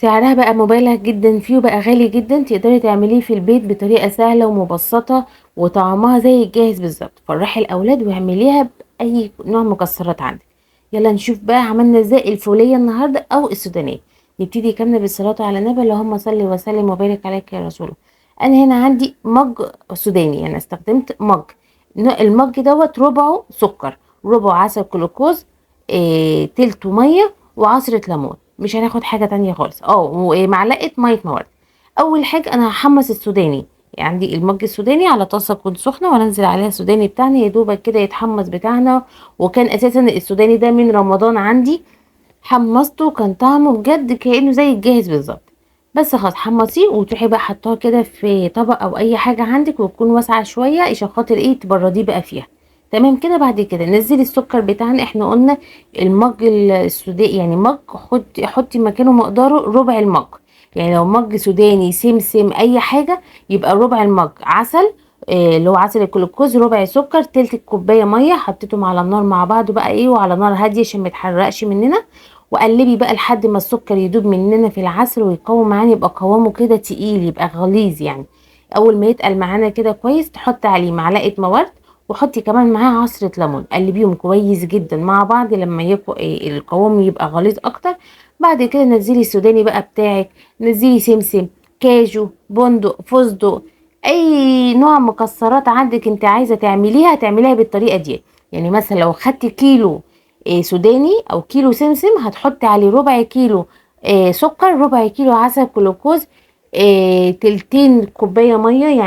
سعرها بقى مبالغ جدا فيه وبقى غالي جدا، تقدري تعمليه في البيت بطريقة سهلة ومبسطة، وطعمها زي الجاهز بالظبط. فرحي الاولاد واعمليها باي نوع مكسرات عندك. يلا نشوف بقى عملنا ازاي الفولية النهاردة او السودانية. نبتدي كاملة بالصلاة على النبي، اللهم صل وسلم وبارك عليك يا رسول الله. انا هنا عندي مج سوداني، انا استخدمت مج. المج دوت ربعه سكر، ربعه عسل جلوكوز، تلته ميه وعصرة ليمون. مش هناخد حاجة تانية خالص. ومعلقة مية موارد. اول حاجة انا هحمص السوداني. عندي المج السوداني على طاسة تكون سخنة، وانزل عليها السوداني بتاعنا يا دوبك كده يتحمص بتاعنا. وكان اساسا السوداني ده من رمضان عندي، حمصته كان طعمه بجد كأنه زي الجاهز بالظبط. بس خلاص حمصيه وتروحي بقى حطاه كده في طبق او اي حاجة عندك، وتكون واسعة شوية عشان خاطر تبرديه بقى فيها. تمام كده. بعد كده نزلي السكر بتاعنا. احنا قلنا المج السوداني يعني مج، حطي مكانه مقداره ربع المج. يعني لو مج سوداني سمسم اي حاجة، يبقى ربع المج عسل، اللي هو عسل الجلوكوز، ربع سكر، تلت الكوبايه ميه. حطيتهم على النار مع بعض بقى وعلى نار هاديه عشان ما يتحرقش مننا. وقلبي بقى لحد ما السكر يدوب مننا في العسل ويقوم معانا، يبقى قوامه كده تقيل، يبقى غليظ يعني. اول ما يتقل معانا كده كويس، تحط عليه معلقه موارد، وحطي كمان معاه عصره ليمون. قلبيهم كويس جدا مع بعض لما يبقى القوام يبقى غليظ اكتر. بعد كده نزلي السوداني بقى بتاعك، نزلي سمسم، كاجو، بندق، فستق، اي نوع مكسرات عندك انت عايزه تعمليها بالطريقه دي. يعني مثلا لو خدتي كيلو سوداني او كيلو سمسم، هتحطي عليه ربع كيلو سكر، ربع كيلو عسل جلوكوز، تلتين كوبايه ميه،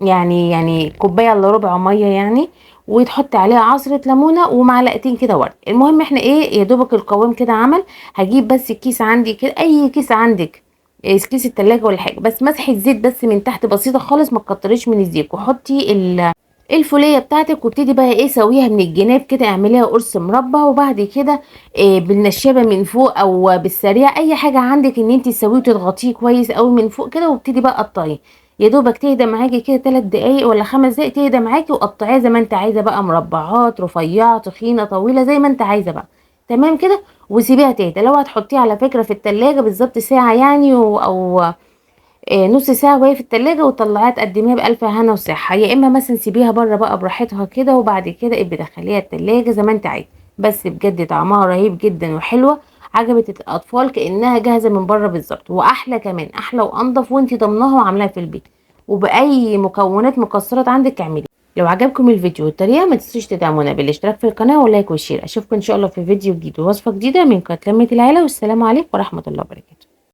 يعني كوبايه الا ربع ميه يعني. وتحطي عليها عصره ليمونه ومعلقتين كده ورد. المهم احنا يا دوبك القوام كده عمل. هجيب بس كيس عندي كده، اي كيس عندك، كيس التلاجة ولا حاجه، بس مسحه زيت بس من تحت بسيطه خالص، ما تكتريش من الزيت. وحطي الفوليه بتاعتك، وابتدي بقى سويها من الجناب كده، اعمليها قرص مربع. وبعد كده بالنشابه من فوق او بالسريع، اي حاجه عندك ان انت تسويه وتضغطيه كويس قوي من فوق كده. وابتدي بقى قطعيه يا دوبك تهدى معاكي كده 3 دقايق ولا 5 دقايق، تهدى معاكي وقطعيها زي ما انت عايزه بقى، مربعات، رفيعه، تخينه، طويله، زي ما انت عايزه بقى. تمام كده. وسيبيها تهدى. لو هتحطيها على فكره في التلاجة بالظبط ساعه يعني، او نص ساعة وهي في التلاجة، وطلعيها تقدميها بألف هنا وصحة. يا إما مثلا سيبيها بره بقى براحتها كده، وبعد كده ابقي دخليها التلاجة زي ما انت عايزة. بس بجد طعمها رهيب جدا وحلوة، عجبت الأطفال كأنها جاهزة من بره بالظبط. وأحلى كمان، أحلى وأنضف، وانت ضمناها وعاملاها في البيت. وبأي مكونات مكسرات عندك اعملي. لو عجبكم الفيديو والطريقة، ما تنسوش تدعمونا بالاشتراك في القناة واللايك والشير. أشوفكم إن شاء الله في فيديو جديد ووصفة جديدة من قناة لمة العيلة. والسلام عليكم ورحمة الله وبركاته.